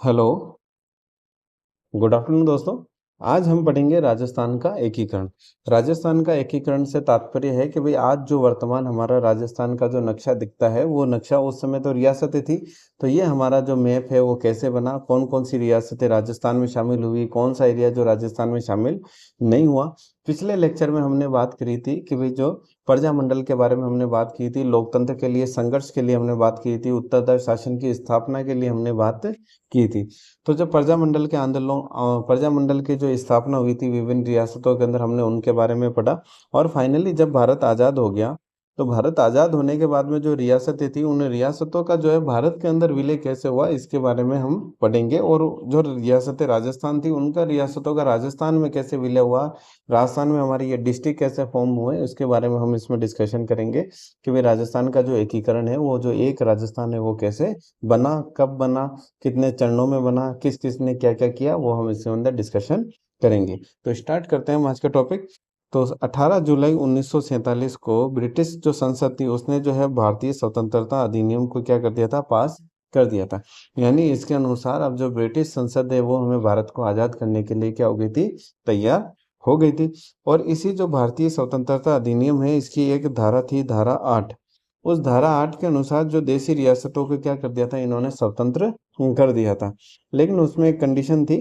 Hello. Good afternoon दोस्तों। आज हम पढ़ेंगे राजस्थान का एकीकरण। राजस्थान का एकीकरण से तात्पर्य है कि भाई आज जो वर्तमान हमारा राजस्थान का जो नक्शा दिखता है वो नक्शा उस समय तो रियासतें थी। तो ये हमारा जो मैप है वो कैसे बना, कौन कौन सी रियासतें राजस्थान में शामिल हुई, कौन सा एरिया जो राजस्थान में शामिल नहीं हुआ। पिछले लेक्चर में हमने बात करी थी कि भाई जो प्रजामंडल के बारे में हमने बात की थी, लोकतंत्र के लिए संघर्ष के लिए हमने बात की थी, उत्तरदायी शासन की स्थापना के लिए हमने बात की थी। तो जब प्रजामंडल के आंदोलन प्रजामंडल की जो स्थापना हुई थी विभिन्न रियासतों के अंदर, हमने उनके बारे में पढ़ा। और फाइनली जब भारत आज़ाद हो गया, तो भारत आज़ाद होने के बाद में जो रियासतें थी उन रियासतों का जो है भारत के अंदर विलय कैसे हुआ इसके बारे में हम पढ़ेंगे। और जो रियासतें राजस्थान थी उनका रियासतों का राजस्थान में कैसे विलय हुआ, राजस्थान में हमारी ये डिस्ट्रिक्ट कैसे फॉर्म हुए, उसके बारे में हम इसमें डिस्कशन करेंगे कि भाई राजस्थान का जो एकीकरण है, वो जो एक राजस्थान है वो कैसे बना, कब बना, कितने चरणों में बना, किस किस ने क्या क्या किया, वो हम इसके अंदर डिस्कशन करेंगे। तो स्टार्ट करते हैं हम आज का टॉपिक। तो 18 जुलाई 1947 को ब्रिटिश जो संसद थी उसने जो है भारतीय स्वतंत्रता अधिनियम को क्या कर दिया था, पास कर दिया था। यानी इसके अनुसार अब जो ब्रिटिश संसद है वो हमें भारत को आज़ाद करने के लिए क्या हो गई थी, तैयार हो गई थी। और इसी जो भारतीय स्वतंत्रता अधिनियम है इसकी एक धारा थी, धारा 8। उस धारा 8 के अनुसार जो देशी रियासतों को क्या कर दिया था, इन्होंने स्वतंत्र कर दिया था। लेकिन उसमें एक कंडीशन थी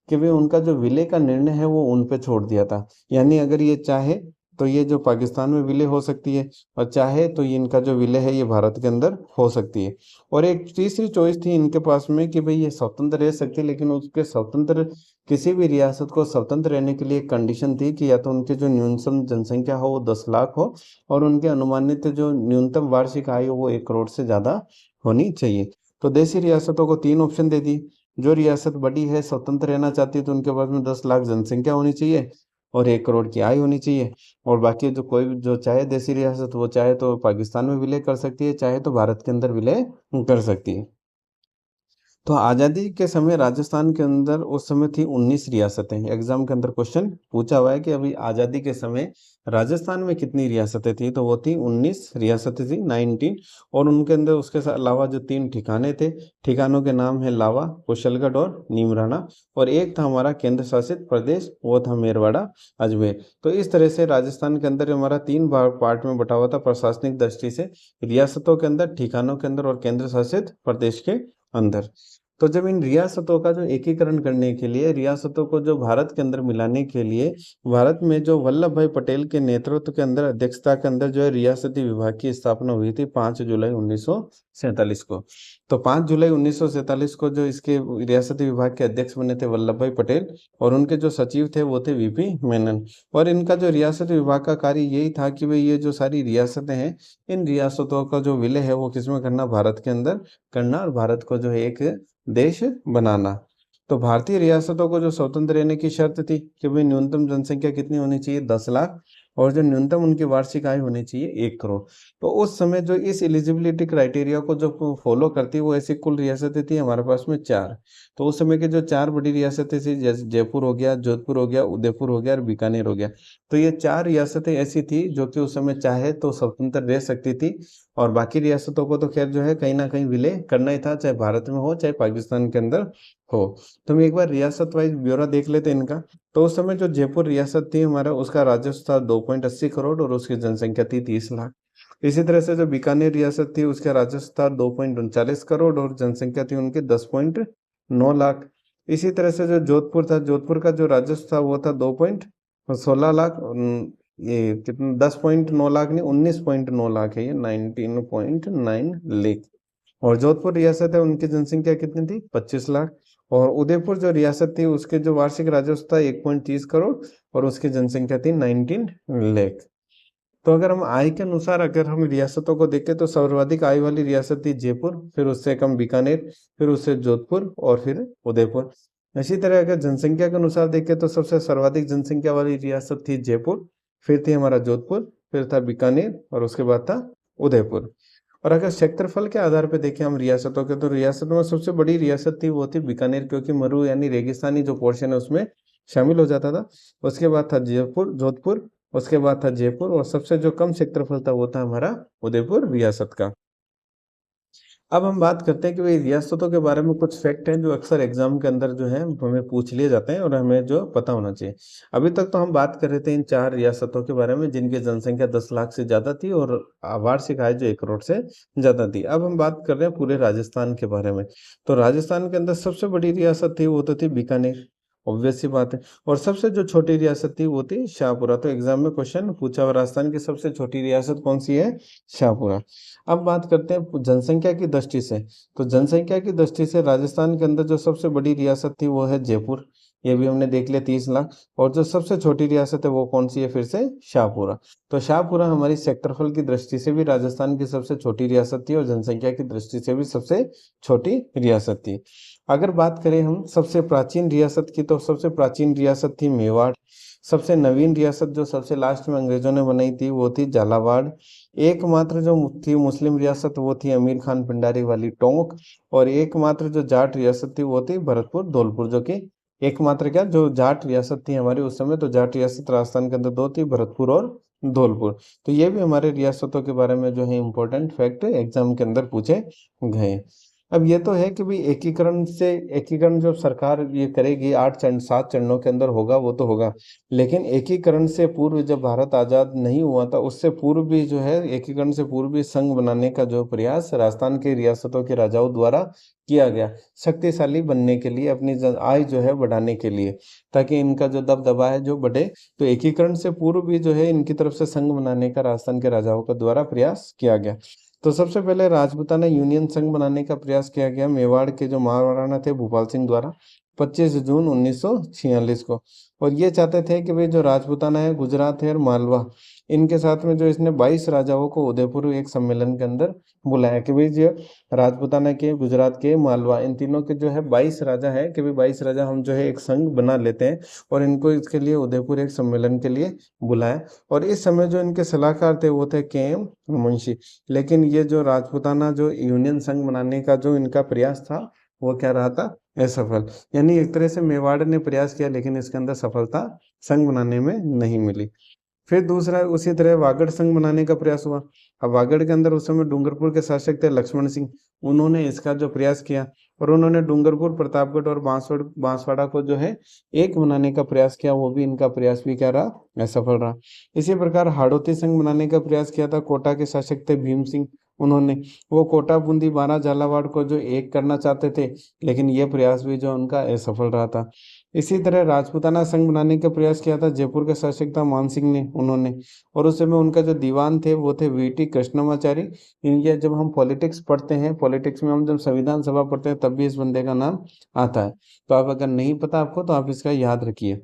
कि भाई उनका जो विलय का निर्णय है वो उन पे छोड़ दिया था। यानी अगर ये चाहे तो ये जो पाकिस्तान में विलय हो सकती है, और चाहे तो ये इनका जो विलय है ये भारत के अंदर हो सकती है। और एक तीसरी चॉइस थी इनके पास में कि भाई ये स्वतंत्र रह सकती है, लेकिन उसके स्वतंत्र किसी भी रियासत को स्वतंत्र रहने के लिए एक कंडीशन थी कि या तो उनकी जो न्यूनतम जनसंख्या हो वो 10 लाख हो, और उनके अनुमानित जो न्यूनतम वार्षिक आय हो वो 1 करोड़ से ज़्यादा होनी चाहिए। तो देशी रियासतों को 3 ऑप्शन दे दी। जो रियासत बड़ी है, स्वतंत्र रहना चाहती है, तो उनके पास में 10 लाख जनसंख्या होनी चाहिए और 1 करोड़ की आय होनी चाहिए। और बाकी जो कोई जो चाहे देशी रियासत, वो चाहे तो पाकिस्तान में विलय कर सकती है, चाहे तो भारत के अंदर विलय कर सकती है। तो आज़ादी के समय राजस्थान के अंदर उस समय थी 19 रियासतें। एग्जाम के अंदर क्वेश्चन पूछा हुआ है कि अभी आज़ादी के समय राजस्थान में कितनी रियासतें थी, तो वो थी 19 रियासतें थी, 19। और उनके अंदर उसके अलावा जो 3 ठिकाने थे, ठिकानों के नाम है लावा, कुशलगढ़ और नीमराना। और एक था हमारा केंद्र शासित प्रदेश, वो था मेरवाड़ा, अजमेर। तो इस तरह से राजस्थान के अंदर हमारा 3 पार्ट में बटा हुआ था प्रशासनिक दृष्टि से, रियासतों के अंदर, ठिकानों के अंदर और केंद्र शासित प्रदेश के अंदर। तो जब इन रियासतों का जो एकीकरण करने के लिए, रियासतों को जो भारत के अंदर मिलाने के लिए, भारत में जो वल्लभ भाई पटेल के नेतृत्व के अंदर, अध्यक्षता के अंदर जो है रियासती विभाग की स्थापना हुई थी 5 जुलाई 1947 को। तो 5 जुलाई 1947 को जो इसके रियासती विभाग के अध्यक्ष बने थे वल्लभ भाई पटेल, और उनके जो सचिव थे वो थे वीपी मेनन। और इनका जो रियासती विभाग का कार्य यही था कि भाई ये जो सारी रियासतें हैं, इन रियासतों का जो विलय है वो किसमें करना, भारत के अंदर करना, और भारत को जो है एक देश बनाना। तो भारतीय रियासतों को जो स्वतंत्र रहने की शर्त थी कि भाई न्यूनतम जनसंख्या कितनी होनी चाहिए, 10 लाख, और जो न्यूनतम उनकी वार्षिक आय होनी चाहिए 1 करोड़। तो उस समय जो इस एलिजिबिलिटी क्राइटेरिया को जो फॉलो करती, वो ऐसी कुल रियासतें थी हमारे पास में 4। तो उस समय के जो 4 बड़ी रियासतें थी, जैसे जयपुर हो गया, जोधपुर हो गया, उदयपुर हो गया और बीकानेर हो गया। तो ये 4 रियासतें ऐसी थी जो कि उस समय चाहे तो स्वतंत्र रह सकती थी, और बाकी रियासतों को तो खैर जो है कहीं ना कहीं विलय करना ही था, चाहे भारत में हो चाहे पाकिस्तान के अंदर हो। तो हम एक बार रियासत वाइज ब्यौरा देख लेते हैं इनका। तो उस समय जो जयपुर रियासत थी हमारा, उसका राजस्व था 2.80 करोड़ और उसकी जनसंख्या थी 30 लाख। इसी तरह से जो बीकानेर रियासत थी उसका राजस्व था 2.39 करोड़ और जनसंख्या थी उनकी 10.9 लाख। इसी तरह से जो जोधपुर था, जोधपुर का जो राजस्व था वो था 2.16 लाख। ये कितना, 10.9 लाख नहीं, 19.9 लाख है, ये 19.9 लाख। और जोधपुर रियासत है, उनकी जनसंख्या कितनी थी, 25 लाख। और उदयपुर जो रियासत थी उसके जो वार्षिक राजस्व था 1.30 करोड़ और उसकी जनसंख्या थी 19 लाख। तो अगर हम आय के अनुसार अगर हम रियासतों को देखें तो सर्वाधिक आय वाली रियासत थी जयपुर, फिर उससे कम बीकानेर, फिर उससे जोधपुर और फिर उदयपुर। इसी तरह अगर जनसंख्या के अनुसार देखें तो सबसे सर्वाधिक जनसंख्या वाली रियासत थी जयपुर, फिर थी हमारा जोधपुर, फिर था बीकानेर और उसके बाद था उदयपुर। और अगर क्षेत्रफल के आधार पर देखें हम रियासतों के, तो रियासतों में सबसे बड़ी रियासत थी वो थी बीकानेर, क्योंकि मरु यानी रेगिस्तानी जो पोर्शन है उसमें शामिल हो जाता था। उसके बाद था जयपुर, जोधपुर, उसके बाद था जयपुर, और सबसे जो कम क्षेत्रफल था वो था हमारा उदयपुर रियासत का। अब हम बात करते हैं कि भाई रियासतों के बारे में कुछ फैक्ट हैं जो अक्सर एग्जाम के अंदर जो है हमें पूछ लिए जाते हैं और हमें जो पता होना चाहिए। अभी तक तो हम बात कर रहे थे इन 4 रियासतों के बारे में जिनकी जनसंख्या 10 लाख से ज़्यादा थी और वार्षिक आय जो 1 करोड़ से ज़्यादा थी। अब हम बात कर रहे हैं पूरे राजस्थान के बारे में। तो राजस्थान के अंदर सबसे बड़ी रियासत थी वो तो थी बीकानेर, ऑब्वियस सी बात है। और सबसे जो छोटी रियासत थी वो थी शाहपुरा। तो एग्जाम में क्वेश्चन पूछा हुआ राजस्थान की सबसे छोटी रियासत कौन सी है? शाहपुरा। अब बात करते हैं जनसंख्या की दृष्टि से। तो जनसंख्या की दृष्टि से राजस्थान के अंदर जो सबसे बड़ी रियासत थी वो है जयपुर। ये भी हमने देख लिया 30 लाख। और जो सबसे छोटी रियासत है वो कौन सी है? फिर से शाहपुरा। तो शाहपुरा हमारी क्षेत्रफल की दृष्टि से भी राजस्थान की सबसे छोटी रियासत थी और जनसंख्या की दृष्टि से भी सबसे छोटी रियासत थी। अगर बात करें हम सबसे प्राचीन रियासत की, तो सबसे प्राचीन रियासत थी मेवाड़। सबसे नवीन रियासत जो सबसे लास्ट में अंग्रेजों ने बनाई थी वो थी झालावाड़। एकमात्र जो थी मुस्लिम रियासत वो थी अमीर खान पिंडारी वाली टोंक। और एकमात्र जो जाट रियासत थी वो थी भरतपुर धौलपुर, जो कि एकमात्र क्या जो जाट रियासत थी हमारी उस समय, तो जाट रियासत राजस्थान के अंदर दो थी, भरतपुर और धौलपुर। तो ये भी हमारे रियासतों के बारे में जो है इम्पोर्टेंट फैक्ट एग्जाम के अंदर पूछे गए। अब ये तो है कि भाई एकीकरण जब सरकार ये करेगी 7 चरणों के अंदर होगा वो तो होगा। लेकिन एकीकरण से पूर्व जब भारत आजाद नहीं हुआ था उससे पूर्व भी जो है एकीकरण से पूर्व भी संघ बनाने का जो प्रयास राजस्थान के रियासतों के राजाओं द्वारा किया गया, शक्तिशाली बनने के लिए, अपनी आय जो है बढ़ाने के लिए, ताकि इनका जो दबदबा है जो बढ़े। तो एकीकरण से पूर्व भी जो है इनकी तरफ से संघ बनाने का राजस्थान के राजाओं के द्वारा प्रयास किया गया। तो सबसे पहले राजपूताना यूनियन संघ बनाने का प्रयास किया गया मेवाड़ के जो महाराणा थे भूपाल सिंह द्वारा 25 जून 1946 को। और ये चाहते थे कि भाई जो राजपूताना है, गुजरात है और मालवा, इनके साथ में जो इसने 22 राजाओं को उदयपुर एक सम्मेलन के अंदर बुलाया कि भाई जो राजपूताना के, गुजरात के, मालवा, इन तीनों के जो है 22 राजा है कि भाई 22 राजा हम जो है एक संघ बना लेते हैं और इनको इसके लिए उदयपुर एक सम्मेलन के लिए बुलाया। और इस समय जो इनके सलाहकार थे वो थे के.एम. मुंशी। लेकिन ये जो राजपूताना जो यूनियन संघ बनाने का जो इनका प्रयास था वो क्या रहा था? असफल। यानी एक तरह से मेवाड़ ने प्रयास किया लेकिन इसके अंदर सफलता संघ बनाने में नहीं मिली। फिर दूसरा उसी तरह वागड़ संघ बनाने का प्रयास हुआ। अब वागड़ के अंदर उस समय डूंगरपुर के शासक थे लक्ष्मण सिंह। उन्होंने इसका जो प्रयास किया और उन्होंने डूंगरपुर, प्रतापगढ़ और बांसवाड़ा को जो है एक बनाने का प्रयास किया, वो भी इनका प्रयास भी क्या रहा? असफल रहा। इसी प्रकार हाड़ौती संघ बनाने का प्रयास किया था, कोटा के शासक थे भीम सिंह। उन्होंने वो कोटा, बूंदी, बारा, झालावाड़ को जो एक करना चाहते थे, लेकिन ये प्रयास भी जो उनका असफल रहा था। इसी तरह राजपूताना संघ बनाने का प्रयास किया था, जयपुर का शासक था मान सिंह ने, उन्होंने। और उस समय उनका जो दीवान थे वो थे वीटी कृष्णमाचारी। ये जब हम पॉलिटिक्स पढ़ते हैं, पॉलिटिक्स में हम जब संविधान सभा पढ़ते हैं तब भी इस बंदे का नाम आता है। तो आप अगर नहीं पता आपको तो आप इसका याद रखिए।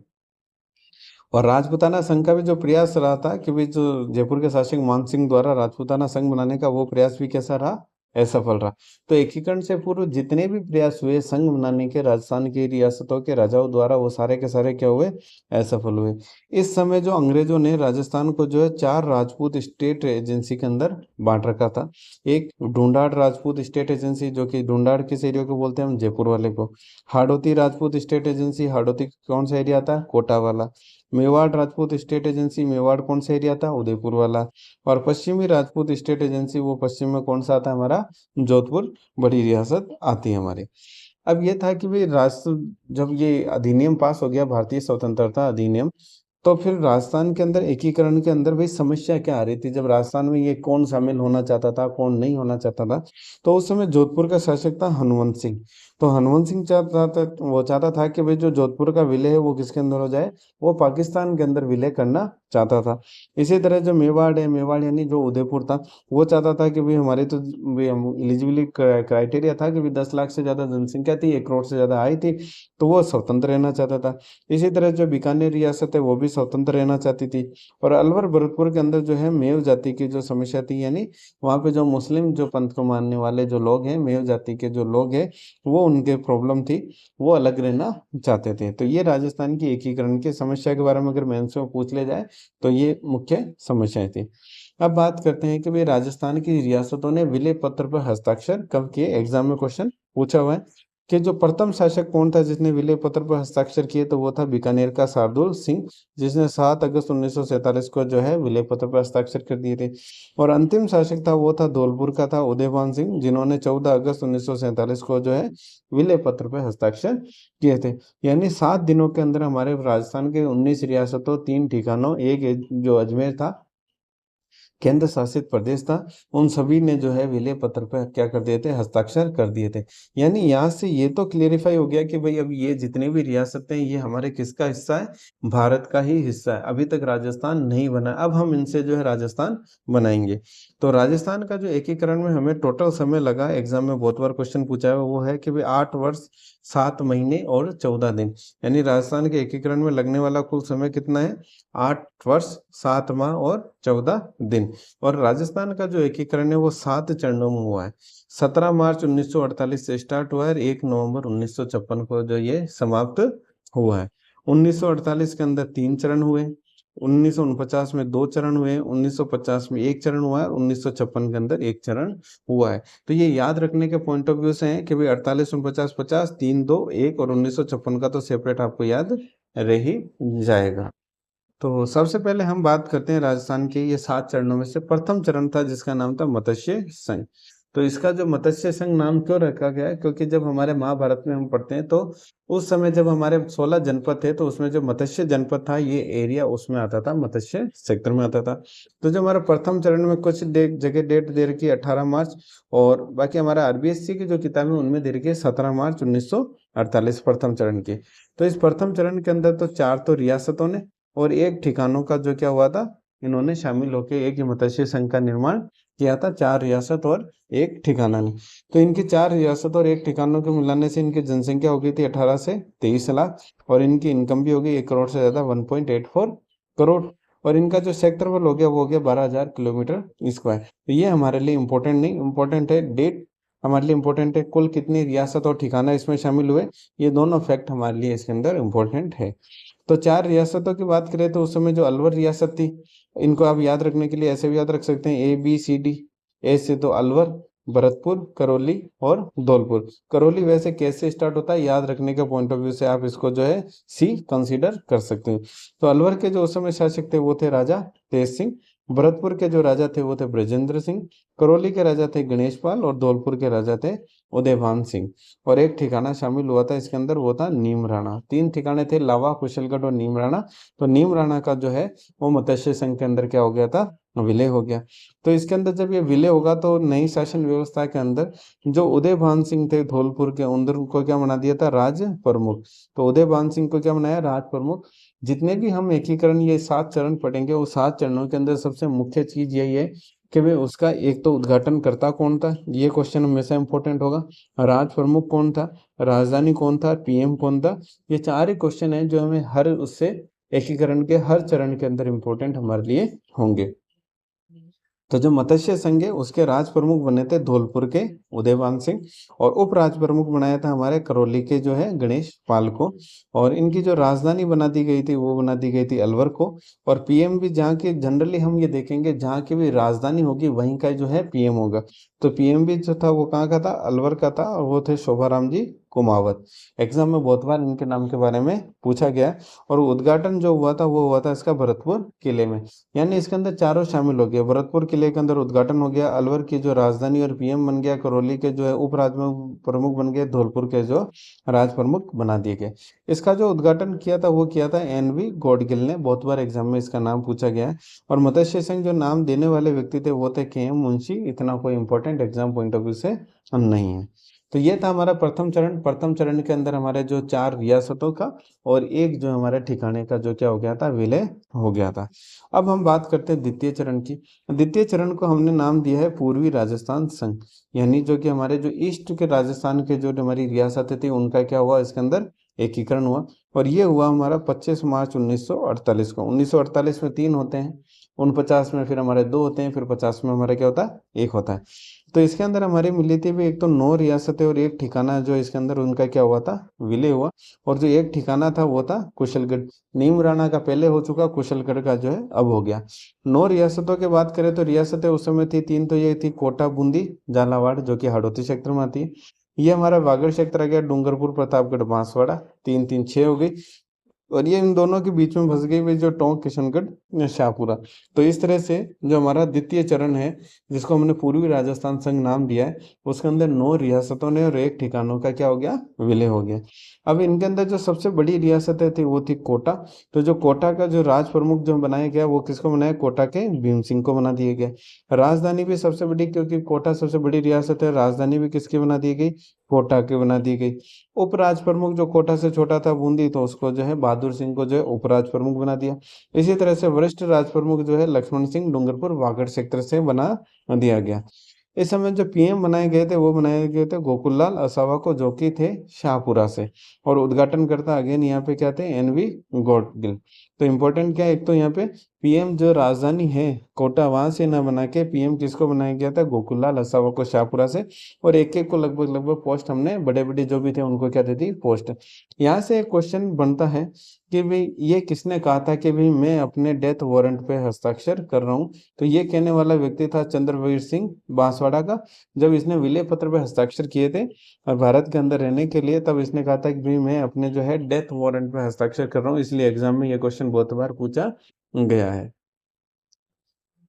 और राजपूताना संघ का भी जो प्रयास रहा था कि भाई जो जयपुर के शासक मान सिंह द्वारा राजपूताना संघ बनाने का, वो प्रयास भी कैसा रहा? असफल रहा। तो एकीकरण से पूर्व जितने भी प्रयास हुए संघ बनाने के राजस्थान की रियासतों के राजाओं द्वारा, वो सारे के सारे क्या हुए? असफल हुए। इस समय जो अंग्रेजों ने राजस्थान को जो है 4 राजपूत स्टेट एजेंसी के अंदर बांट रखा था। एक ढूंढाड़ राजपूत स्टेट एजेंसी, जो कि ढूंढाड़ किस एरिया को बोलते हैं हम? जयपुर वाले को। हाड़ौती राजपूत स्टेट एजेंसी, हाड़ौती कौन सा एरिया आता है? कोटा वाला। मेवाड़ राजपूत स्टेट एजेंसी, मेवाड़ कौन सा एरिया था? उदयपुर वाला। और पश्चिमी राजपूत स्टेट एजेंसी, वो पश्चिम में कौन सा आता है हमारा? जोधपुर बड़ी रियासत आती है हमारी। अब ये था कि भाई राष्ट्र, जब ये अधिनियम पास हो गया, भारतीय स्वतंत्रता अधिनियम, तो फिर राजस्थान के अंदर एकीकरण के अंदर भाई समस्या क्या आ रही थी? जब राजस्थान में ये कौन शामिल होना चाहता था, कौन नहीं होना चाहता था? तो उस समय जोधपुर का शासक था हनुमंत सिंह। तो हनुमंत सिंह चाहता था कि भाई जो जोधपुर का विलय है वो किसके अंदर हो जाए? वो पाकिस्तान के अंदर विलय करना चाहता था। इसी तरह जो मेवाड़ है, मेवाड़ यानी जो उदयपुर था, वो चाहता था कि भाई हमारी तो एलिजिबिलिटी क्राइटेरिया था कि भाई 10 लाख से ज्यादा जनसंख्या थी, 1 करोड़ से ज्यादा आय थी, तो वो स्वतंत्र रहना चाहता था। इसी तरह जो बीकानेर रियासत है वो भी स्वतंत्र रहना चाहती थी। और अलवर भरतपुर के अंदर जो है मेव जाति की जो समस्या थी, यानी वहाँ पे जो मुस्लिम जो पंथ को मानने वाले जो लोग हैं, मेव जाति के जो लोग हैं, वो उनके प्रॉब्लम थी, वो अलग रहना चाहते थे। तो ये राजस्थान की एकीकरण की समस्या के बारे में अगर मेंस में पूछ ले जाए तो ये मुख्य समस्याएं थी। अब बात करते हैं कि भाई राजस्थान की रियासतों ने विलय पत्र पर हस्ताक्षर कब किए? एग्जाम में क्वेश्चन पूछा हुआ है। कि जो प्रथम शासक कौन था जिसने विलय पत्र पर हस्ताक्षर किए, तो वो था बीकानेर का शार्दुल सिंह, जिसने 7 अगस्त 1947 को जो है विलय पत्र पर हस्ताक्षर कर दिए थे। और अंतिम शासक था वो था धौलपुर का था उदयभान सिंह, जिन्होंने 14 अगस्त 1947 को जो है विलय पत्र पर हस्ताक्षर किए थे। यानी 7 दिनों के अंदर हमारे राजस्थान के 19 रियासतों, 3 ठिकानों, एक जो अजमेर था केंद्र शासित प्रदेश था, उन सभी ने जो है विलय पत्र पर क्या कर दिए थे, हस्ताक्षर कर दिए थे। यानी यहाँ से ये तो क्लियरिफाई हो गया कि भाई अब ये जितनी भी रियासतें ये हमारे किसका हिस्सा है, भारत का ही हिस्सा है। अभी तक राजस्थान नहीं बना, अब हम इनसे जो है राजस्थान बनाएंगे। तो राजस्थान का जो एकीकरण में हमें टोटल समय लगा, एग्जाम में बहुत बार क्वेश्चन पूछा है, वो है कि भाई 8 वर्ष 7 महीने और 14 दिन। यानी राजस्थान के एकीकरण में लगने वाला कुल समय कितना है, 8 वर्ष 7 माह और 14 दिन। और राजस्थान का जो एकीकरण है वो 7 चरणों में हुआ है। 17 मार्च 1948 से स्टार्ट हुआ है, 1 नवंबर 1956 को जो ये समाप्त हुआ है। 1948 के अंदर 3 चरण हुए, 1949 में 2 चरण हुए, 1950 में 1 चरण हुआ है, 1956 के अंदर 1 चरण हुआ है। तो ये याद रखने के पॉइंट ऑफ व्यू से है कि भाई 48, 49, 50, 3, 2, 1 और 1956 का तो सेपरेट आपको याद रह ही जाएगा। तो सबसे पहले हम बात करते हैं राजस्थान के ये 7 चरणों में से प्रथम चरण था जिसका नाम था मत्स्य संघ। तो इसका जो मत्स्य संघ नाम क्यों रखा गया है, क्योंकि जब हमारे महाभारत में हम पढ़ते हैं तो उस समय जब हमारे 16 जनपद थे, तो उसमें जो मत्स्य जनपद था ये एरिया उसमें आता था, मत्स्य सेक्टर में आता था। तो जो हमारा प्रथम चरण में कुछ जगह डेट दे रखी है 18 मार्च, और बाकी हमारा आरबीएससी की जो किताब है उनमें दे रखी है 17 मार्च 1948 प्रथम चरण की। तो इस प्रथम चरण के अंदर तो 4 तो रियासतों ने और 1 ठिकानों का जो क्या हुआ था, इन्होंने शामिल होकर एक मत्स्य संघ का निर्माण किया था। 4 रियासत और 1 ठिकाना ने। तो इनकी 4 रियासत और 1 ठिकानों के मिलाने से इनकी जनसंख्या हो गई थी 18 से 23 लाख, और इनकी इनकम भी हो गई 1 करोड़ से ज्यादा, 1.84 करोड़। और इनका जो सेक्टरफल हो गया वो हो गया 12,000 किलोमीटर स्क्वायर। तो ये हमारे लिए इम्पोर्टेंट नहीं, इम्पोर्टेंट है डेट, हमारे लिए इम्पोर्टेंट है कुल कितनी रियासत और ठिकाना इसमें शामिल हुए। ये दोनों फैक्ट हमारे लिए इसके अंदर इम्पोर्टेंट है। तो 4 रियासतों की बात करें तो उस समय जो अलवर रियासत थी, इनको आप याद रखने के लिए ऐसे भी याद रख सकते हैं ABCD। ए से तो अलवर, भरतपुर, करौली और धौलपुर। करौली वैसे कैसे स्टार्ट होता है, याद रखने के पॉइंट ऑफ व्यू से आप इसको जो है C कंसीडर कर सकते हैं। तो अलवर के जो उस समय शासक थे वो थे राजा तेज सिंह, भरतपुर के जो राजा थे वो थे ब्रजेंद्र सिंह, करौली के राजा थे गणेश पाल और धौलपुर के राजा थे उदयभान सिंह। और 1 ठिकाना शामिल हुआ था इसके अंदर, वो था नीमराणा। 3 ठिकाने थे, लावा, कुशलगढ़ और नीमराणा। तो नीमराणा का जो है वो मत्स्य संघ के अंदर क्या हो गया था, विलय हो गया। तो इसके अंदर जब ये विलय होगा तो नई शासन व्यवस्था के अंदर जो उदयभान सिंह थे धौलपुर के, उनको क्या बना दिया था, राज प्रमुख। तो उदयभान सिंह को क्या बनाया, राज प्रमुख। जितने भी हम एकीकरण ये 7 चरण पढ़ेंगे, वो 7 चरणों के अंदर सबसे मुख्य चीज यही है कि भाई उसका एक तो उद्घाटन करता कौन था, ये क्वेश्चन हमेशा इंपॉर्टेंट होगा। राज प्रमुख कौन था, राजधानी कौन था, PM कौन था। ये 4 ही क्वेश्चन है जो हमें हर उससे एकीकरण के हर चरण के अंदर इंपॉर्टेंट हमारे लिए होंगे। तो जो मत्स्य संघ है उसके राज प्रमुख बने थे धौलपुर के उदयभान सिंह, और उप राज प्रमुख बनाया था हमारे करौली के जो है गणेश पाल को। और इनकी जो राजधानी बना दी गई थी वो बना दी गई थी अलवर को। और PM भी जहाँ की जनरली हम ये देखेंगे जहाँ की भी राजधानी होगी वहीं का जो है PM होगा। तो PM भी जो था वो कहाँ का था, अलवर का था, और वो थे शोभाराम जी कुमावत। एग्जाम में बहुत बार इनके नाम के बारे में पूछा गया। और उद्घाटन जो हुआ था वो हुआ था इसका भरतपुर किले में। यानी इसके अंदर चारों शामिल हो गए, भरतपुर किले के अंदर उद्घाटन हो गया, अलवर की जो राजधानी और PM बन गया, करौली के जो है उप राज प्रमुख बन गए, धौलपुर के जो राज प्रमुख बना दिए गए। इसका जो उद्घाटन किया था वो किया था NV गौडगिल ने, बहुत बार एग्जाम में इसका नाम पूछा गया है। और मत्स्य संघ जो नाम देने वाले व्यक्ति थे वो थे KM मुंशी। इतना कोई important exam point of view से नहीं है। तो ये था हमारा प्रथम चरण। प्रथम चरण के अंदर हमारे जो 4 रियासतों का और 1 जो हमारे ठिकाने का जो क्या हो गया था, विलय हो गया था। अब हम बात करते हैं द्वितीय चरण की। द्वितीय चरण को हमने नाम दिया है पूर्वी राजस्थान संघ। यानी जो कि हमारे जो ईस्ट के राजस्थान के जो हमारी रियासतें थी उनका क्या हुआ, इसके अंदर एकीकरण हुआ। और ये हुआ हमारा 25 मार्च 1948 को। 1948 में 3 होते हैं, 49 में फिर हमारे 2 होते हैं, फिर 50 में हमारा क्या होता है, 1 होता है। तो इसके अंदर हमारी मिली थी भी एक तो 9 रियासतें और 1 ठिकाना जो इसके अंदर उनका क्या हुआ था, विलय हुआ। और जो 1 ठिकाना था वो था कुशलगढ़। नीमराणा का पहले हो चुका, कुशलगढ़ का जो है अब हो गया। 9 रियासतों की बात करें तो रियासतें उस समय थी 3, तो ये थी कोटा, बूंदी, झालावाड़ जो कि हाड़ौती सेक्टर में आती है। ये हमारा वागड़ क्षेत्र आ गया, डूंगरपुर, प्रतापगढ़, बांसवाड़ा, 3 3 6 हो गई। और ये इन दोनों के बीच में फंस गई हुई जो टोंक, किशनगढ़, शाहपुरा। तो इस तरह से जो हमारा द्वितीय चरण है, जिसको हमने पूर्वी राजस्थान संघ नाम दिया है, उसके अंदर 9 रियासतों ने और 1 ठिकानों का क्या हो गया, विलय हो गया। अब इनके अंदर जो सबसे बड़ी रियासतें थी वो थी कोटा। तो जो कोटा का जो राज प्रमुख जो बनाया गया, वो किसको बनाया, कोटा के भीम सिंह को बना दिया गया। राजधानी भी सबसे बड़ी, क्योंकि कोटा सबसे बड़ी रियासत है, राजधानी भी किसकी बना दी गई, कोटा की बना दी गई। उपराज प्रमुख जो कोटा से छोटा था, बूंदी, तो उसको जो है बहादुर सिंह को जो है उपराज प्रमुख बना दिया। इसी तरह से वरिष्ठ राज प्रमुख जो है लक्ष्मण सिंह डूंगरपुर वागड़ क्षेत्र से बना दिया गया। इस समय जो पीएम बनाए गए थे, वो बनाए गए थे गोकुललाल असावा को, जो कि थे शाहपुरा से। और उद्घाटनकर्ता अगेन यहाँ पे क्या थे, एनवी गॉडगिल। तो इम्पोर्टेंट क्या है, एक तो यहाँ पे पीएम जो राजधानी है कोटा, वहां से ना बना के पीएम किसको बनाया गया था, गोकुललाल असावा को शाहपुरा से। और एक एक को लगभग लगभग पोस्ट हमने बड़े बड़े जो भी थे उनको क्या दे दी, पोस्ट। यहाँ से एक क्वेश्चन बनता है कि भाई ये किसने कहा था कि भाई मैं अपने डेथ वारंट पे हस्ताक्षर कर रहा हूँ। तो ये कहने वाला व्यक्ति था चंद्रवीर सिंह बांसवाड़ा का। जब इसने विलय पत्र पे हस्ताक्षर किए थे और भारत के अंदर रहने के लिए, तब इसने कहा था कि भाई मैं अपने जो है डेथ वारंट पे हस्ताक्षर कर रहा हूँ। इसलिए एग्जाम में ये क्वेश्चन बहुत बार पूछा गया है।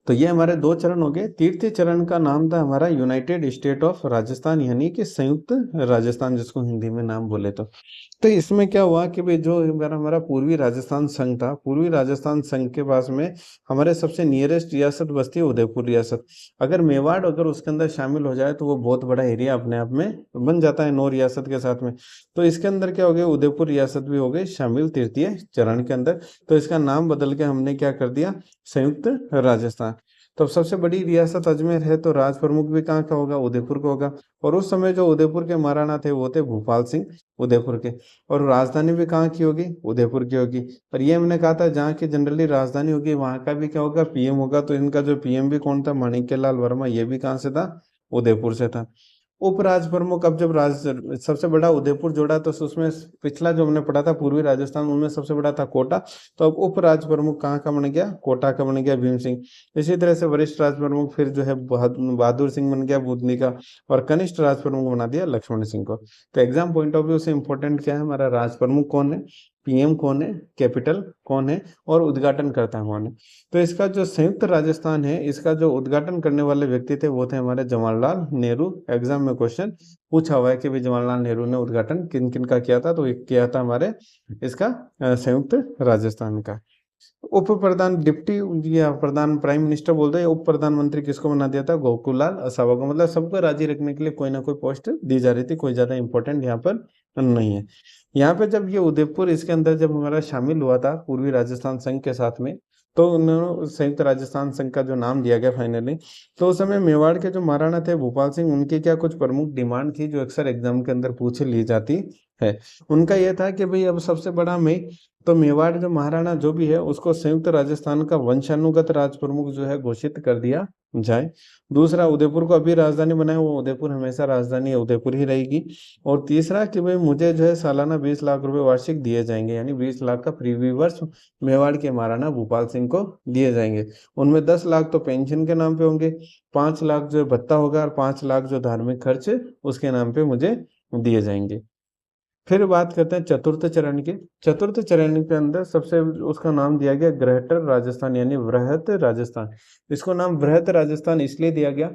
तो ये हमारे 2 चरण हो गए। तीसरे चरण का नाम था हमारा यूनाइटेड स्टेट ऑफ राजस्थान, यानी कि संयुक्त राजस्थान, जिसको हिंदी में नाम बोले तो इसमें क्या हुआ कि भाई जो हमारा हमारा पूर्वी राजस्थान संघ था, पूर्वी राजस्थान संघ के पास में हमारे सबसे नियरेस्ट रियासत बसती है उदयपुर रियासत। अगर मेवाड़ अगर उसके अंदर शामिल हो जाए तो वो बहुत बड़ा एरिया अपने आप में बन जाता है 9 रियासत के साथ में। तो इसके अंदर क्या हो गया, उदयपुर रियासत भी हो गई शामिल तृतीय चरण के अंदर। तो इसका नाम बदल के हमने क्या कर दिया, संयुक्त राजस्थान। तो सबसे बड़ी रियासत अजमेर है, तो राज प्रमुख भी कहाँ का होगा, उदयपुर का होगा। और उस समय जो उदयपुर के महाराणा थे वो थे भूपाल सिंह उदयपुर के। और राजधानी भी कहाँ की होगी, उदयपुर की होगी। और ये हमने कहा था जहाँ की जनरली राजधानी होगी वहाँ का भी क्या होगा, पीएम होगा। तो इनका जो पीएम भी कौन था, माणिक्यलाल वर्मा, ये भी कहाँ से था, उदयपुर से था। उपराज प्रमुख, अब जब राज सबसे बड़ा उदयपुर जोड़ा तो उसमें पिछला जो हमने पढ़ा था पूर्वी राजस्थान, उनमें सबसे बड़ा था कोटा। तो अब उपराज प्रमुख कहाँ का बन गया, कोटा का बन गया भीम सिंह। इसी तरह से वरिष्ठ राज प्रमुख फिर जो है बहादुर सिंह बन गया बूंदी का। और कनिष्ठ राज प्रमुख बना दिया लक्ष्मण सिंह को। तो एग्जाम पॉइंट ऑफ व्यू से इंपॉर्टेंट क्या है, हमारा राज प्रमुख कौन है, पीएम कौन है, कैपिटल कौन है, और उद्घाटन करता कौन है। तो इसका जो संयुक्त राजस्थान है, इसका जो उद्घाटन करने वाले व्यक्ति थे वो थे हमारे जवाहरलाल नेहरू। एग्जाम में क्वेश्चन पूछा हुआ है कि भाई जवाहरलाल नेहरू ने उद्घाटन किन किन का किया था, तो एक किया था हमारे इसका संयुक्त राजस्थान का। उप प्रधान, डिप्टी या प्रधान, प्राइम मिनिस्टर बोलते हैं, उप प्रधानमंत्री किसको बना दिया था, गोकुललाल असावा को। मतलब सबको राजी रखने के लिए कोई ना कोई पोस्ट दी जा रही थी, कोई ज्यादा इंपॉर्टेंट यहाँ पर नहीं है। यहाँ पे जब ये उदयपुर इसके अंदर जब हमारा शामिल हुआ था पूर्वी राजस्थान संघ के साथ में, तो उन्होंने संयुक्त राजस्थान संघ का जो नाम दिया गया फाइनली। तो उस समय मेवाड़ के जो महाराणा थे भूपाल सिंह, उनकी क्या कुछ प्रमुख डिमांड थी जो अक्सर एग्जाम के अंदर पूछ ली जाती है। उनका यह था कि भाई अब सबसे बड़ा मैं, तो मेवाड़ जो महाराणा जो भी है उसको संयुक्त राजस्थान का वंशानुगत राज प्रमुख जो है घोषित कर दिया जाए। दूसरा, उदयपुर को अभी राजधानी बनाए, वो उदयपुर हमेशा राजधानी है, उदयपुर ही रहेगी। और तीसरा कि भाई मुझे जो है सालाना 20 लाख रुपए वार्षिक दिए जाएंगे, यानी 20 लाख का प्रीवी वर्ष मेवाड़ के महाराणा भूपाल सिंह को दिए जाएंगे। उनमें 10 लाख तो पेंशन के नाम पे होंगे, 5 लाख जो भत्ता होगा, और 5 लाख जो धार्मिक खर्च उसके नाम पे मुझे दिए जाएंगे। फिर बात करते हैं चतुर्थ चरण की। चतुर्थ चरण के अंदर सबसे उसका नाम दिया गया ग्रेटर राजस्थान, यानी वृहत राजस्थान। इसको नाम वृहत राजस्थान इसलिए दिया गया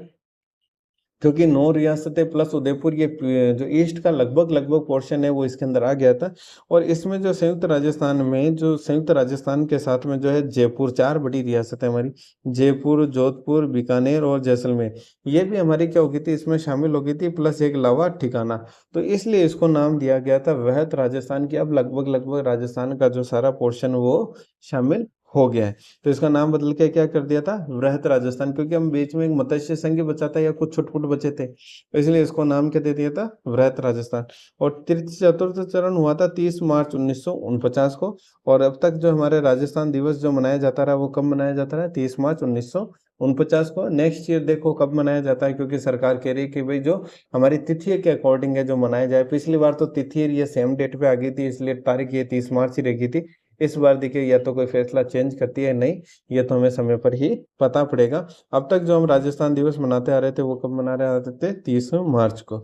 क्योंकि 9 रियासतें प्लस उदयपुर, ये जो ईस्ट का लगभग लगभग पोर्शन है वो इसके अंदर आ गया था। और इसमें जो संयुक्त राजस्थान में, जो संयुक्त राजस्थान के साथ में जो है जयपुर, 4 बड़ी रियासतें हमारी, जयपुर, जोधपुर, बीकानेर और जैसलमेर, ये भी हमारी क्या हो गई थी, इसमें शामिल हो गई थी, प्लस एक लावा ठिकाना। तो इसलिए इसको नाम दिया गया था वृहत राजस्थान की। अब लगभग लगभग राजस्थान का जो सारा पोर्शन वो शामिल हो गया है। तो इसका नाम बदल के क्या कर दिया था, वृहत राजस्थान, क्योंकि हम बीच में एक मत्स्य संघ ही बचा था या कुछ छुटपुट बचे थे, तो इसलिए इसको नाम क्या दे दिया था, वृहत राजस्थान। और तृतीय चतुर्थ चरण हुआ था 30 मार्च 1949 को। और अब तक जो हमारे राजस्थान दिवस जो मनाया जाता रहा वो कब मनाया जाता रहा, 30 मार्च 1949 को। नेक्स्ट ईयर देखो कब मनाया जाता है, क्योंकि सरकार कह रही है कि भाई जो हमारी तिथि के अकॉर्डिंग है जो मनाया जाए। पिछली बार तो तिथि ये सेम डेट पे आ गई थी, इसलिए तारीख ये 30 मार्च ही रखी थी। इस बार देखिए या तो कोई फैसला चेंज करती है, नहीं, ये तो हमें समय पर ही पता पड़ेगा। अब तक जो हम राजस्थान दिवस मनाते आ रहे थे वो कब मना रहे थे, 30 मार्च को।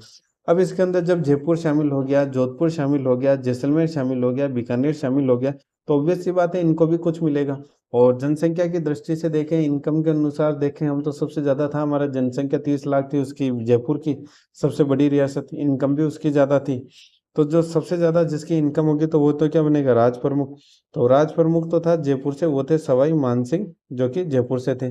अब इसके अंदर जब जयपुर शामिल हो गया, जोधपुर शामिल हो गया, जैसलमेर शामिल हो गया, बीकानेर शामिल हो गया, तो ऑब्वियस सी बात है इनको भी कुछ मिलेगा। और जनसंख्या की दृष्टि से देखें, इनकम के अनुसार देखें हम, तो सबसे ज्यादा था हमारा, जनसंख्या 30 लाख थी उसकी, जयपुर की सबसे बड़ी रियासत, इनकम भी उसकी ज्यादा थी। तो जो सबसे ज्यादा जिसकी इनकम होगी तो वो तो क्या बनेगा, राज प्रमुख। तो राज प्रमुख तो था जयपुर से, वो थे सवाई मानसिंह, जो कि जयपुर से थे।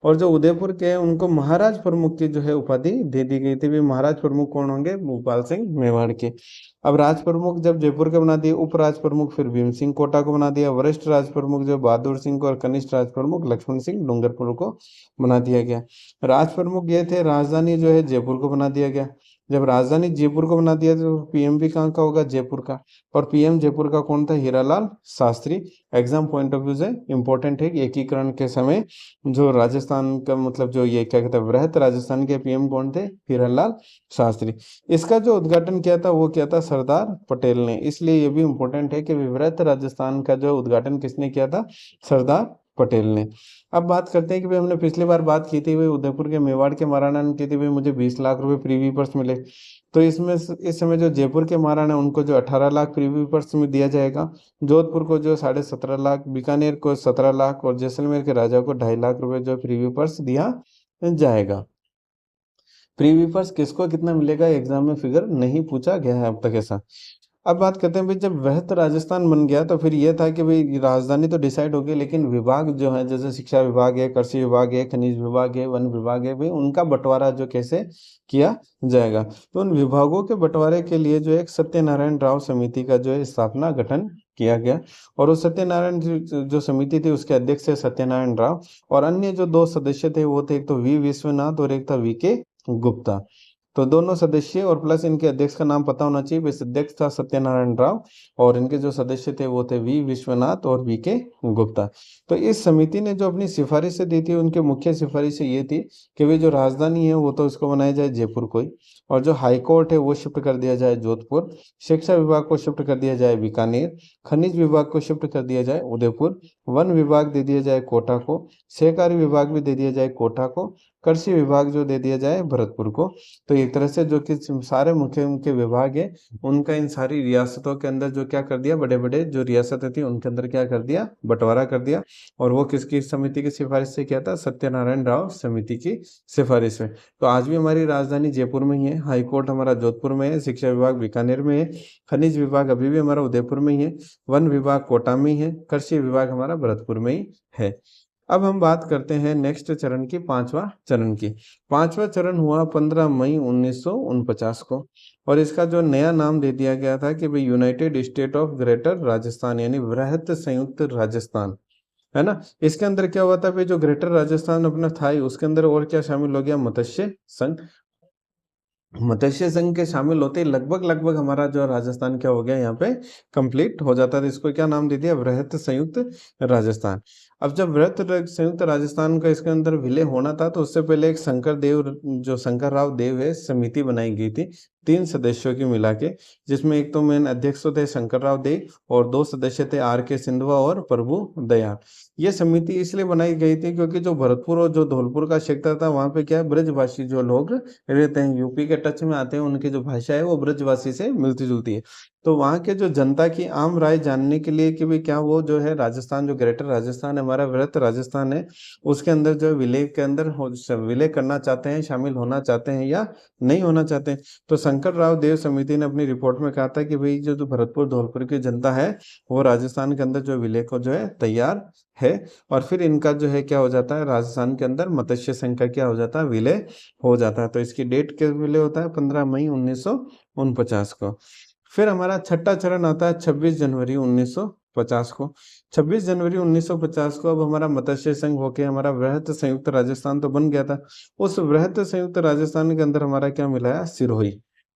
और जो उदयपुर के हैं उनको महाराज प्रमुख की जो है उपाधि दे दी गई थी। भी महाराज प्रमुख कौन होंगे, भूपाल सिंह मेवाड़ के। अब राज प्रमुख जब जयपुर के बना दिए, उपराज प्रमुख फिर भीम सिंह कोटा को बना दिया, वरिष्ठ राज प्रमुख जो बहादुर सिंह को, और कनिष्ठ राज प्रमुख लक्ष्मण सिंह डूंगरपुर को बना दिया गया। राज प्रमुख ये थे, राजधानी जो है जयपुर को बना दिया गया। जब राजधानी जयपुर को बना दिया तो पीएम भी कहाँ का होगा, जयपुर का। और पीएम जयपुर का कौन था, Hiralal Shastri. Exam point of view से इंपॉर्टेंट है कि एकीकरण के समय जो राजस्थान का मतलब जो ये क्या कहते हैं, वृहत राजस्थान के पीएम कौन थे, हीरालाल शास्त्री। इसका जो उद्घाटन किया था वो किया था सरदार पटेल ने। इसलिए ये भी इंपॉर्टेंट है कि वृहत राजस्थान का जो उद्घाटन किसने किया था, सरदार पटेल ने। अब बात करते हैं कि भाई हमने पिछली बार बात की थी भाई उदयपुर के मेवाड़ के महाराणा ने की थी भाई मुझे 20 लाख रुपए प्रीवी पर्स मिले। तो इसमें इस समय जो जयपुर के महाराणा उनको जो 18 लाख प्रीवी पर्स में दिया जाएगा, जोधपुर को जो 17.5 लाख, बीकानेर को 17 लाख, और जैसलमेर के राजा को 2.5 लाख रुपए जो प्रीवी पर्स दिया जाएगा। प्रीवी पर्स किसको कितना मिलेगा, एग्जाम में फिगर नहीं पूछा गया है अब तक ऐसा। अब बात करते हैं भाई, जब वृहत राजस्थान बन गया तो फिर ये था कि भाई राजधानी तो डिसाइड हो गई, लेकिन विभाग जो है जैसे शिक्षा विभाग है, कृषि विभाग है, खनिज विभाग है, वन विभाग है, भाई उनका बंटवारा जो कैसे किया जाएगा। तो उन विभागों के बंटवारे के लिए जो एक सत्यनारायण राव समिति का जो है स्थापना गठन किया गया। और उस सत्यनारायण जो समिति थी उसके अध्यक्ष है सत्यनारायण राव। और अन्य जो 2 सदस्य थे वो थे, एक तो वी विश्वनाथ और एक था वी के गुप्ता। तो दोनों सदस्य और प्लस इनके अध्यक्ष का नाम पता होना चाहिए। इस अध्यक्ष था सत्यनारायण राव और इनके जो सदस्य थे वो थे वी विश्वनाथ और वी के गुप्ता। तो इस समिति ने जो अपनी सिफारिशें दी थी, उनके मुख्य सिफारिशें ये थी कि वे जो राजधानी है वो तो इसको बनाया जाए जयपुर को ही, और जो हाई कोर्ट है वो शिफ्ट कर दिया जाए जोधपुर, शिक्षा विभाग को शिफ्ट कर दिया जाए बीकानेर, खनिज विभाग को शिफ्ट कर दिया जाए उदयपुर, वन विभाग दे दिया जाए कोटा को, सहकारी विभाग भी दे दिया जाए कोटा को, कृषि विभाग जो दे दिया जाए भरतपुर को। तो एक तरह से जो कि सारे मुख्य मुख्य विभाग है उनका इन सारी रियासतों के अंदर जो क्या कर दिया, बड़े बड़े जो रियासतें थी उनके अंदर क्या कर दिया, बंटवारा कर दिया। और वो किसकी समिति की सिफारिश से किया था, सत्यनारायण राव समिति की सिफारिश में। तो आज भी हमारी राजधानी जयपुर में ही है, हाई कोर्ट हमारा जोधपुर में है, शिक्षा विभाग बीकानेर में है, खनिज विभाग अभी भी हमारा उदयपुर में ही है, वन विभाग कोटा में ही है, कृषि विभाग हमारा भरतपुर में ही है। अब हम बात करते हैं नेक्स्ट चरण की, पांचवा चरण की। पांचवा चरण हुआ 15 मई 1949 को, और इसका जो नया नाम दे दिया गया था कि भाई United state of greater Rajasthan, यानी वृहत संयुक्त राजस्थान, है ना। इसके अंदर क्या हुआ था भाई, जो ग्रेटर राजस्थान अपना था ही, उसके अंदर और क्या शामिल हो गया, मत्स्य संघ। मत्स्य संघ के शामिल होते ही लगभग लगभग हमारा जो राजस्थान क्या हो गया, यहाँ पे कंप्लीट हो जाता था। इसको क्या नाम दे दिया, वृहत संयुक्त राजस्थान। अब जब संयुक्त राजस्थान का इसके अंदर विलय होना था तो उससे पहले एक शंकर देव, जो शंकर राव देव है, समिति बनाई गई थी 3 सदस्यों की मिला के, जिसमें एक तो मेन अध्यक्ष थे शंकर राव देव और 2 सदस्य थे आर के सिंधवा और प्रभु दयाल। ये समिति इसलिए बनाई गई थी क्योंकि जो भरतपुर और जो धौलपुर का क्षेत्र था वहां पे क्या है, ब्रजभाषी जो लोग रहते हैं, यूपी के टच में आते हैं, उनकी जो भाषा है वो ब्रजवासी से मिलती जुलती है। तो वहाँ के जो जनता की आम राय जानने के लिए कि भाई क्या वो जो है राजस्थान, जो ग्रेटर राजस्थान है हमारा, वृहत राजस्थान है, उसके अंदर जो विलय के अंदर विलय करना चाहते हैं, शामिल होना चाहते हैं या नहीं होना चाहते हैं। तो शंकर राव देव समिति ने अपनी रिपोर्ट में कहा था कि भाई जो भरतपुर धौलपुर की जनता है वो राजस्थान के अंदर जो विलय को जो है तैयार है। और फिर इनका जो है क्या हो जाता है, राजस्थान के अंदर मत्स्य संघ का क्या हो जाता है, विलय हो जाता है। तो इसकी डेट के विलय होता है 15 मई 1949 को। फिर हमारा छठा चरण आता है 26 जनवरी 1950 को। 26 जनवरी 1950 को अब हमारा मत्स्य संघ होके हमारा वृहत संयुक्त राजस्थान तो बन गया था। उस वृहत संयुक्त राजस्थान के अंदर हमारा क्या मिला है, सिरोही।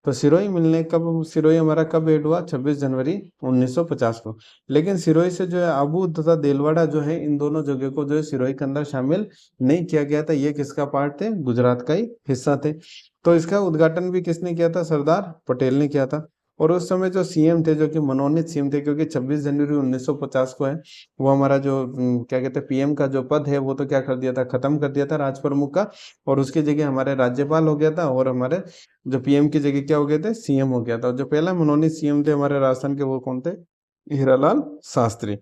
तो सिरोही मिलने कब, सिरोही हमारा कब ऐड हुआ, 26 जनवरी 1950 को। लेकिन सिरोही से जो है आबू तथा देलवाड़ा जो है, इन दोनों जगह को जो है सिरोही के अंदर शामिल नहीं किया गया था। ये किसका पार्ट थे, गुजरात का ही हिस्सा थे। तो इसका उद्घाटन भी किसने किया था, सरदार पटेल ने किया था। और उस समय जो सीएम थे, जो कि मनोनीत सीएम थे, क्योंकि 26 जनवरी 1950 को है, वो हमारा जो क्या कहते हैं पीएम का जो पद है वो तो क्या कर दिया था, खत्म कर दिया था राज प्रमुख का, और उसकी जगह हमारे राज्यपाल हो गया था, और हमारे जो पीएम की जगह क्या हो गए थे, सीएम हो गया था। और जो पहला मनोनीत सीएम थे हमारे राजस्थान के, वो कौन थे, हीरालाल शास्त्री।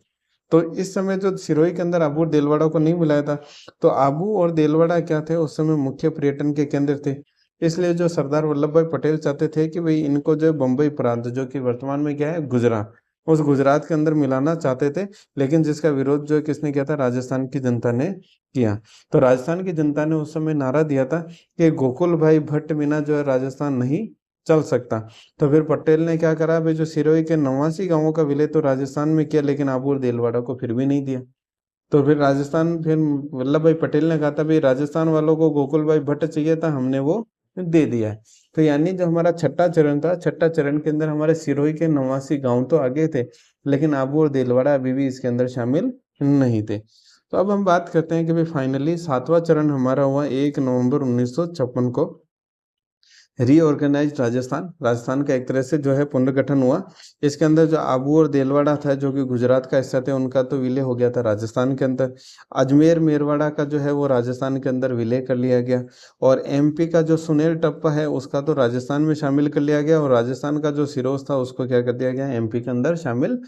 तो इस समय जो सिरोही के अंदर आबू और देलवाड़ा को नहीं मिलाया था, तो आबू और देलवाड़ा क्या थे, उस समय मुख्य पर्यटन के केंद्र थे। इसलिए जो सरदार वल्लभ भाई पटेल चाहते थे कि भाई इनको जो बम्बई प्रांत, जो कि वर्तमान में क्या है, गुजरात, उस गुजरात के अंदर मिलाना चाहते थे। लेकिन जिसका विरोध जो है किसने किया था, राजस्थान की जनता ने किया। तो राजस्थान की जनता ने उस समय नारा दिया था कि गोकुल भाई भट्ट बिना जो है राजस्थान नहीं चल सकता। तो फिर पटेल ने क्या करा भाई, जो सिरोही के 89 गांवों का विलय तो राजस्थान में किया, लेकिन आबू और देलवाड़ा को फिर भी नहीं दिया। तो फिर राजस्थान, फिर वल्लभ भाई पटेल ने कहा था भाई राजस्थान वालों को गोकुल भाई भट्ट चाहिए था, हमने वो दे दिया है। तो यानी जो हमारा छठा चरण था, छठा चरण के अंदर हमारे सिरोही के 89 गांव तो आगे थे, लेकिन आबू और देलवाड़ा अभी भी इसके अंदर शामिल नहीं थे। तो अब हम बात करते हैं कि भाई फाइनली सातवां चरण हमारा हुआ 1 नवंबर 1956 को, रीऑर्गेनाइज राजस्थान, राजस्थान का एक तरह से जो है पुनर्गठन हुआ। इसके अंदर जो आबू और देलवाड़ा था, जो कि गुजरात का हिस्सा थे, उनका तो विलय हो गया था राजस्थान के अंदर। अजमेर मेरवाड़ा का जो है वो राजस्थान के अंदर विलय कर लिया गया। और एमपी का जो सुनेल टप्पा है उसका तो राजस्थान में शामिल कर लिया गया, और राजस्थान का जो सिरोज था उसको क्या कर दिया गया, एमपी के अंदर शामिल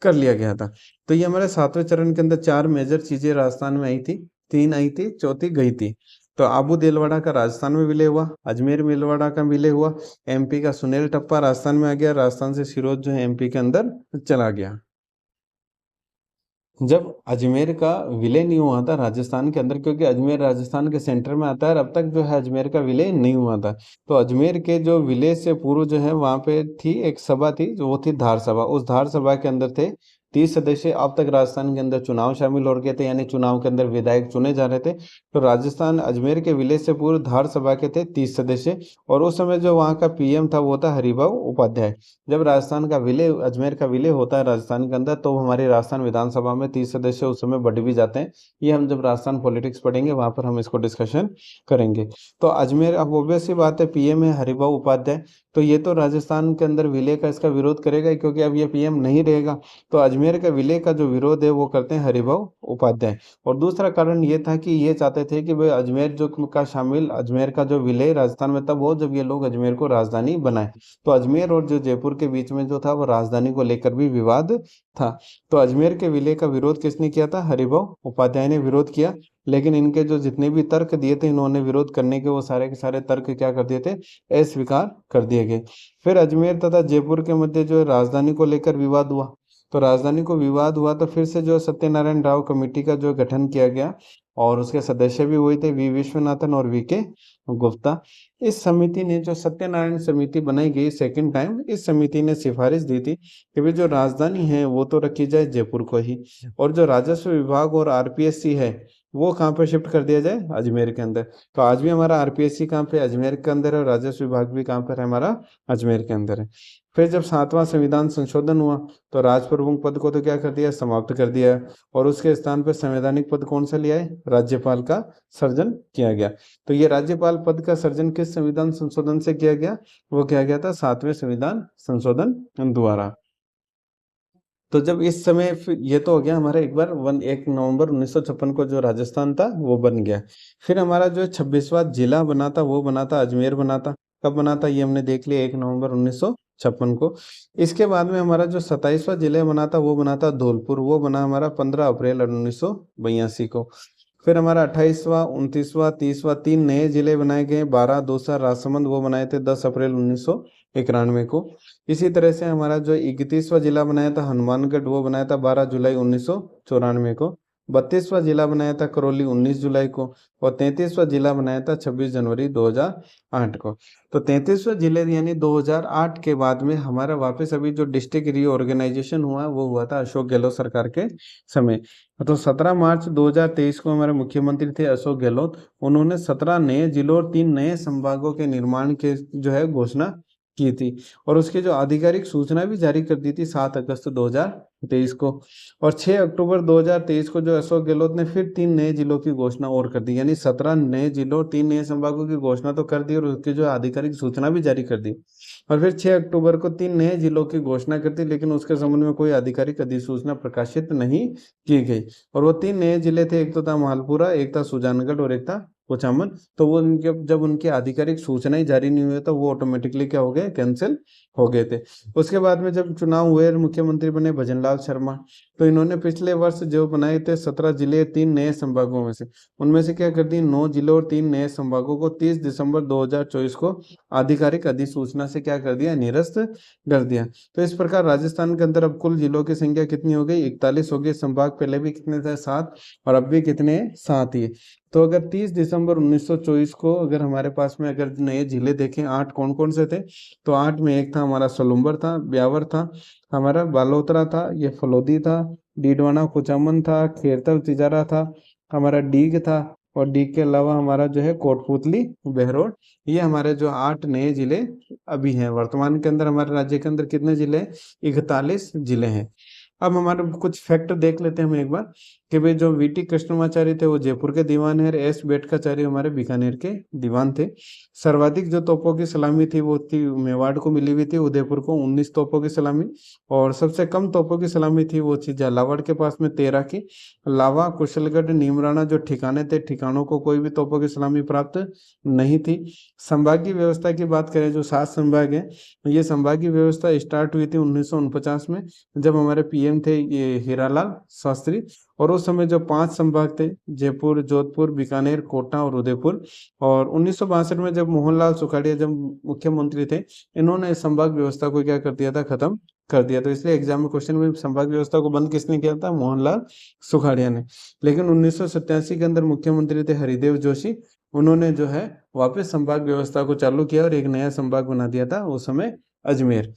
कर लिया गया था। तो ये हमारे सातवें चरण के अंदर चार मेजर चीजें राजस्थान में आई थी, तीन आई थी, चौथी गई थी। तो आबू देलवाड़ा का राजस्थान में विलय हुआ, अजमेर मेलवाड़ा का विलय हुआ, एमपी का सुनेल टप्पा राजस्थान में आ गया, राजस्थान से सिरोज जो है एमपी के अंदर चला गया। जब अजमेर का विलय नहीं हुआ था राजस्थान के अंदर, क्योंकि अजमेर राजस्थान के सेंटर में आता है, और अब तक जो है अजमेर का विलय नहीं हुआ था। तो अजमेर के जो विलय से पूर्व जो है वहां पे थी एक सभा थी, जो वो थी धार सभा। उस धार सभा के अंदर थे 30 सदस्य। अब तक राजस्थान के अंदर चुनाव शामिल हो गए थे, यानी चुनाव के अंदर विधायक चुने जा रहे थे। तो राजस्थान अजमेर के विलय से पूर्व धार सभा के थे 30 सदस्य। और उस समय जो वहाँ का पीएम था वो था हरिभाऊ उपाध्याय। जब राजस्थान का विलय, अजमेर का विलय होता है राजस्थान के अंदर, तो हमारे राजस्थान विधानसभा में 30 सदस्य उस समय बढ़ भी जाते हैं। ये हम जब राजस्थान पॉलिटिक्स पढ़ेंगे वहां पर हम इसको डिस्कशन करेंगे। तो अजमेर, अब ऑब्वियस सी बात है, पीएम है हरिभाऊ उपाध्याय, तो ये तो राजस्थान के अंदर विलय का इसका विरोध करेगा ही, क्योंकि अब ये पीएम नहीं रहेगा। तो अजमेर का विलय का जो विरोध है वो करते हैं हरिभाऊ उपाध्याय। और दूसरा कारण ये था कि ये चाहते थे कि भाई अजमेर जो का शामिल, अजमेर का जो विलय राजस्थान में तब हो जब ये लोग अजमेर को राजधानी बनाए। तो अजमेर और जो जयपुर के बीच में जो था वो राजधानी को लेकर भी विवाद था। तो अजमेर के विलय का विरोध किसने किया था, हरिभाऊ उपाध्याय ने विरोध किया। लेकिन इनके जो जितने भी तर्क दिए थे इन्होंने विरोध करने के, वो सारे के सारे तर्क क्या कर दिए थे, अस्वीकार कर दिए गए। फिर अजमेर तथा जयपुर के मध्य जो राजधानी को लेकर विवाद हुआ। तो राजधानी को विवाद हुआ तो फिर से जो सत्यनारायण राव कमेटी का जो गठन किया गया, और उसके सदस्य भी वही थे, वी विश्वनाथन और वी के गुप्ता। इस समिति ने, जो सत्यनारायण समिति बनाई गई सेकंड टाइम, इस समिति ने सिफारिश दी थी कि भाई जो राजधानी है वो तो रखी जाए जयपुर को ही, और जो राजस्व विभाग और आरपीएससी है वो कहाँ पर शिफ्ट कर दिया जाए, अजमेर के अंदर। तो आज भी हमारा आरपीएससी कहाँ पे, अजमेर के अंदर है, और राजस्व विभाग भी कहाँ पर है, हमारा अजमेर के अंदर है। फिर जब सातवां संविधान संशोधन हुआ तो राजप्रमुख पद को तो क्या कर दिया, समाप्त कर दिया, और उसके स्थान पर संवैधानिक पद कौन सा लिया है, राज्यपाल का सृजन किया गया। तो ये राज्यपाल पद का सृजन किस संविधान संशोधन से किया गया, वो किया गया था सातवें संविधान संशोधन द्वारा। तो जब इस समय ये तो हो गया हमारा एक बार 1 नवंबर 1956 को जो राजस्थान था वो बन गया। फिर हमारा जो 26वां जिला बना था वो बना था अजमेर बना था। कब बना था ये हमने देख लिया, 1 नवंबर 1956 को। इसके बाद में हमारा जो 27वां जिला बना था वो बना था धौलपुर, वो बना हमारा 15 अप्रैल 1982 को। फिर हमारा 28वां, 29वां, 30वां, तीन नए जिले बनाए गए, 12 दौसा राजसमंद, वो बनाए थे 10 अप्रैल 1991 को। इसी तरह से हमारा जो 31वां जिला बनाया था हनुमानगढ़, वो बनाया था 12 जुलाई 1994 को। 32वां जिला बनाया था करौली 19 जुलाई को। और 33वां जिला बनाया था 26 जनवरी 2008 को। तो 33वां जिले यानी 2008 के बाद में हमारा वापस अभी जो डिस्ट्रिक्ट रीऑर्गेनाइजेशन हुआ वो हुआ था अशोक गहलोत सरकार के समय। तो 17 मार्च 2023 को हमारे मुख्यमंत्री थे अशोक गहलोत। उन्होंने 17 नए जिलों और 3 नए संभागों के निर्माण के जो है घोषणा की थी और उसकी जो आधिकारिक सूचना भी जारी कर दी थी 7 अगस्त 2023 को। और 6 अक्टूबर 2023 को जो अशोक गहलोत ने फिर 3 नए जिलों की घोषणा और कर दी, यानी 17 नए जिलों 3 नए संभागों की घोषणा तो कर दी और उसकी जो आधिकारिक सूचना भी जारी कर दी। और फिर 6 अक्टूबर को 3 नए जिलों की घोषणा कर दी, लेकिन उसके संबंध में कोई आधिकारिक अधिसूचना प्रकाशित नहीं की गई। और वो 3 नए जिले थे, एक तो था मालपुरा, एक था सुजानगढ़ और एक था कुचामन। तो वो उनके जब उनकी आधिकारिक सूचना ही जारी नहीं हुई तो वो ऑटोमेटिकली क्या हो गए, कैंसिल हो गए थे। उसके बाद में जब चुनाव हुए और मुख्यमंत्री बने भजनलाल शर्मा, तो इन्होंने पिछले वर्ष जो बनाए थे 17 जिले 3 नए संभागों में से, उनमें से क्या कर दी, 9 जिलों और 3 नए संभागों को 30 दिसंबर 2024 को आधिकारिक अधिसूचना से क्या कर दिया, निरस्त कर दिया। तो इस प्रकार राजस्थान के अंदर अब कुल जिलों की संख्या कितनी हो गई, 41 हो गई। संभाग पहले भी कितने थे, 7, और अब भी कितने, 7 ही। तो अगर 30 दिसंबर 1924 को अगर हमारे पास में अगर नए जिले देखें, 8 कौन कौन से थे, तो 8 में एक था हमारा सलुम्बर था, ब्यावर था, हमारा बालोतरा था, ये फलोदी था, डीडवाना कुचामन था, खेरतल तिजारा था, हमारा डीग था, और डीग के अलावा हमारा जो है कोटपुतली, बहरोड। ये हमारे जो 8 नए जिले अभी हैं वर्तमान के अंदर। हमारे राज्य के अंदर कितने जिले हैं, 41 जिले हैं। अब हमारे कुछ फैक्ट देख लेते हैं हम एक बार, कि भाई जो वीटी कृष्णमाचारी थे वो जयपुर के दीवान है, और एस बेटकाचारी हमारे बीकानेर के दीवान थे। सर्वाधिक जो तोपों की सलामी थी वो थी मेवाड़ को मिली हुई थी, उदयपुर को 19 तोपों की सलामी। और सबसे कम तोपों की सलामी थी वो थी झालावाड़ के पास में 13 की। लावा, कुशलगढ़, नीमराना जो ठिकाने थे, ठिकानों को कोई भी तोपों की सलामी प्राप्त नहीं थी। संभागीय व्यवस्था की बात करें, जो 7 संभाग है, ये संभागीय व्यवस्था स्टार्ट हुई थी 1949 में, जब हमारे पीएम थे ये हीरालाल शास्त्री। और उस समय जो 5 संभाग थे, जयपुर, जोधपुर, बीकानेर, कोटा और उदयपुर। और 1962 में जब मोहनलाल सुखाड़िया जब मुख्यमंत्री थे, इन्होंने इस संभाग व्यवस्था को क्या कर दिया था, खत्म कर दिया। तो इसलिए एग्जाम में क्वेश्चन में संभाग व्यवस्था को बंद किसने किया था, मोहनलाल सुखाड़िया ने। लेकिन 1987 के अंदर मुख्यमंत्री थे हरिदेव जोशी, उन्होंने जो है वापस संभाग व्यवस्था को चालू किया और एक नया संभाग बना दिया था, उस समय अजमेर।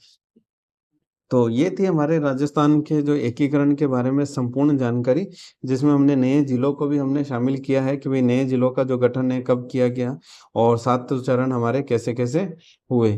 तो ये थी हमारे राजस्थान के जो एकीकरण के बारे में संपूर्ण जानकारी, जिसमें हमने नए जिलों को भी हमने शामिल किया है, कि भाई नए जिलों का जो गठन है कब किया गया और 7 चरण हमारे कैसे कैसे हुए।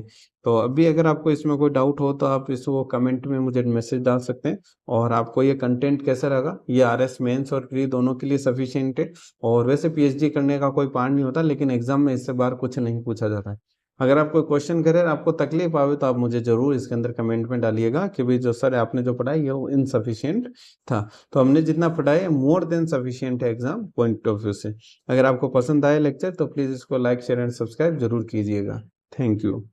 तो अभी अगर आपको इसमें कोई डाउट हो तो आप इसको कमेंट में मुझे मैसेज डाल सकते हैं। और आपको ये कंटेंट कैसा लगा, ये आरएस मेंस और प्री दोनों के लिए सफिशिएंट है। और वैसे पीएचडी करने का कोई पार्ट नहीं होता, लेकिन एग्जाम में इससे बाहर कुछ नहीं पूछा जाता है। अगर आप कोई क्वेश्चन करे, आपको तकलीफ आवे, तो आप मुझे जरूर इसके अंदर कमेंट में डालिएगा कि भाई जो सर आपने जो पढ़ाई है वो इनसफिशिएंट था। तो हमने जितना पढ़ाया है मोर देन सफिशिएंट है एग्जाम पॉइंट ऑफ व्यू से। अगर आपको पसंद आए लेक्चर तो प्लीज इसको लाइक, शेयर एंड सब्सक्राइब जरूर कीजिएगा। Thank you.